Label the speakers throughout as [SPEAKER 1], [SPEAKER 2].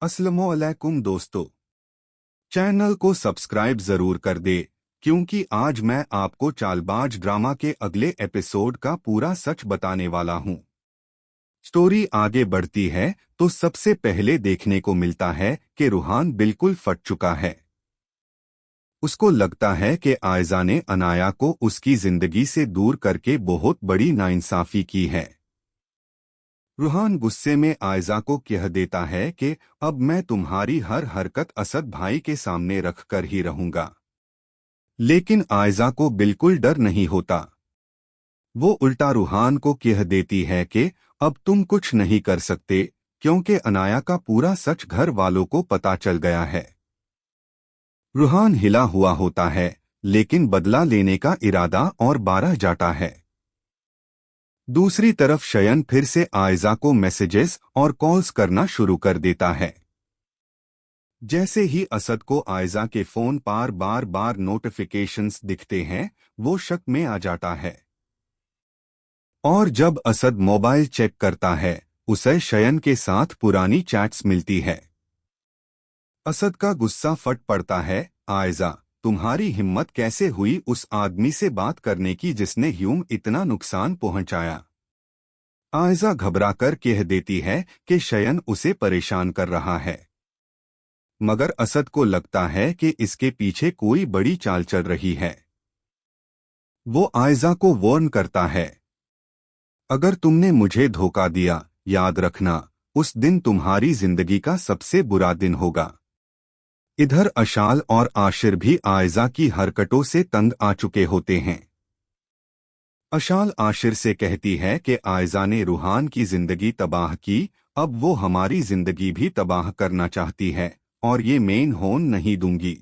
[SPEAKER 1] अस्सलामुअलैकुम दोस्तों, चैनल को सब्सक्राइब जरूर कर दे क्योंकि आज मैं आपको चालबाज ड्रामा के अगले एपिसोड का पूरा सच बताने वाला हूं। स्टोरी आगे बढ़ती है तो सबसे पहले देखने को मिलता है कि रूहान बिल्कुल फट चुका है। उसको लगता है कि आयजा ने अनाया को उसकी जिंदगी से दूर करके बहुत बड़ी नाइंसाफी की है। रूहान गुस्से में आयजा को कह देता है कि अब मैं तुम्हारी हर हरकत असद भाई के सामने रखकर ही रहूंगा। लेकिन आयजा को बिल्कुल डर नहीं होता। वो उल्टा रूहान को कह देती है कि अब तुम कुछ नहीं कर सकते क्योंकि अनाया का पूरा सच घर वालों को पता चल गया है। रूहान हिला हुआ होता है लेकिन बदला लेने का इरादा और बारह जाता है। दूसरी तरफ शयन फिर से आयजा को मैसेजेस और कॉल्स करना शुरू कर देता है। जैसे ही असद को आयजा के फोन पर बार बार नोटिफिकेशंस दिखते हैं, वो शक में आ जाता है। और जब असद मोबाइल चेक करता है, उसे शयन के साथ पुरानी चैट्स मिलती है। असद का गुस्सा फट पड़ता है। आयजा, तुम्हारी हिम्मत कैसे हुई उस आदमी से बात करने की जिसने ह्यूम इतना नुकसान पहुंचाया? आयजा घबराकर कह देती है कि शयन उसे परेशान कर रहा है। मगर असद को लगता है कि इसके पीछे कोई बड़ी चाल चल रही है। वो आयजा को वार्न करता है, अगर तुमने मुझे धोखा दिया, याद रखना उस दिन तुम्हारी जिंदगी का सबसे बुरा दिन होगा। इधर अशाल और आशिर भी आयजा की हरकतों से तंग आ चुके होते हैं। अशाल आशिर से कहती है कि आयजा ने रूहान की जिंदगी तबाह की, अब वो हमारी जिंदगी भी तबाह करना चाहती है और ये मेन होन नहीं दूंगी।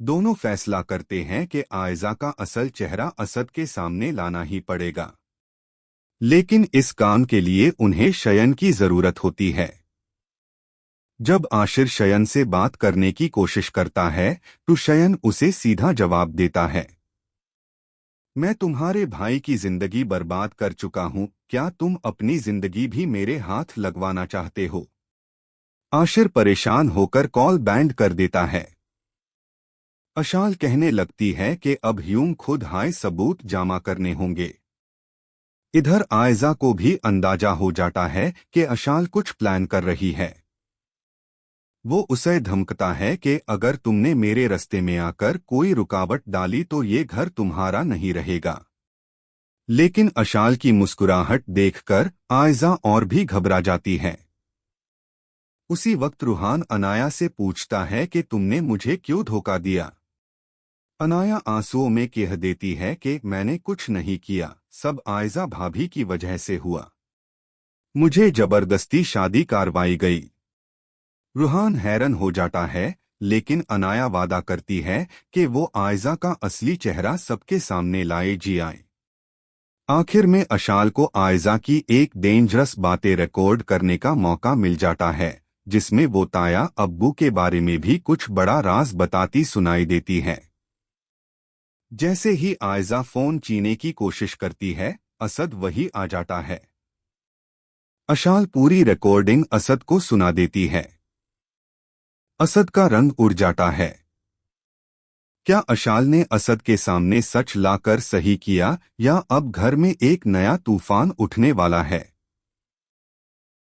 [SPEAKER 1] दोनों फैसला करते हैं कि आयजा का असल चेहरा असद के सामने लाना ही पड़ेगा। लेकिन इस काम के लिए उन्हें शयन की जरूरत होती है। जब आशिर शयन से बात करने की कोशिश करता है तो शयन उसे सीधा जवाब देता है, मैं तुम्हारे भाई की जिंदगी बर्बाद कर चुका हूं, क्या तुम अपनी जिंदगी भी मेरे हाथ लगवाना चाहते हो? आशिर परेशान होकर कॉल बैंड कर देता है। अशाल कहने लगती है कि अब ह्यूम खुद हाय सबूत जमा करने होंगे। इधर आयजा को भी अंदाजा हो जाता है कि अशाल कुछ प्लान कर रही है। वो उसे धमकता है कि अगर तुमने मेरे रास्ते में आकर कोई रुकावट डाली तो ये घर तुम्हारा नहीं रहेगा। लेकिन अशाल की मुस्कुराहट देखकर आयजा और भी घबरा जाती है। उसी वक्त रूहान अनाया से पूछता है कि तुमने मुझे क्यों धोखा दिया? अनाया आंसुओं में कह देती है कि मैंने कुछ नहीं किया, सब आयजा भाभी की वजह से हुआ। मुझे जबरदस्ती शादी करवाई गई। रूहान हैरान हो जाता है, लेकिन अनाया वादा करती है कि वो आयजा का असली चेहरा सबके सामने लाए जी आए। आखिर में अशाल को आयजा की एक डेंजरस बातें रिकॉर्ड करने का मौका मिल जाता है, जिसमें वो ताया अब्बू के बारे में भी कुछ बड़ा राज बताती सुनाई देती है। जैसे ही आयजा फोन छीनने की कोशिश करती है, असद वही आ जाता है। अशाल पूरी रिकॉर्डिंग असद को सुना देती है। असद का रंग उड़ जाता है। क्या अशाल ने असद के सामने सच लाकर सही किया या अब घर में एक नया तूफान उठने वाला है?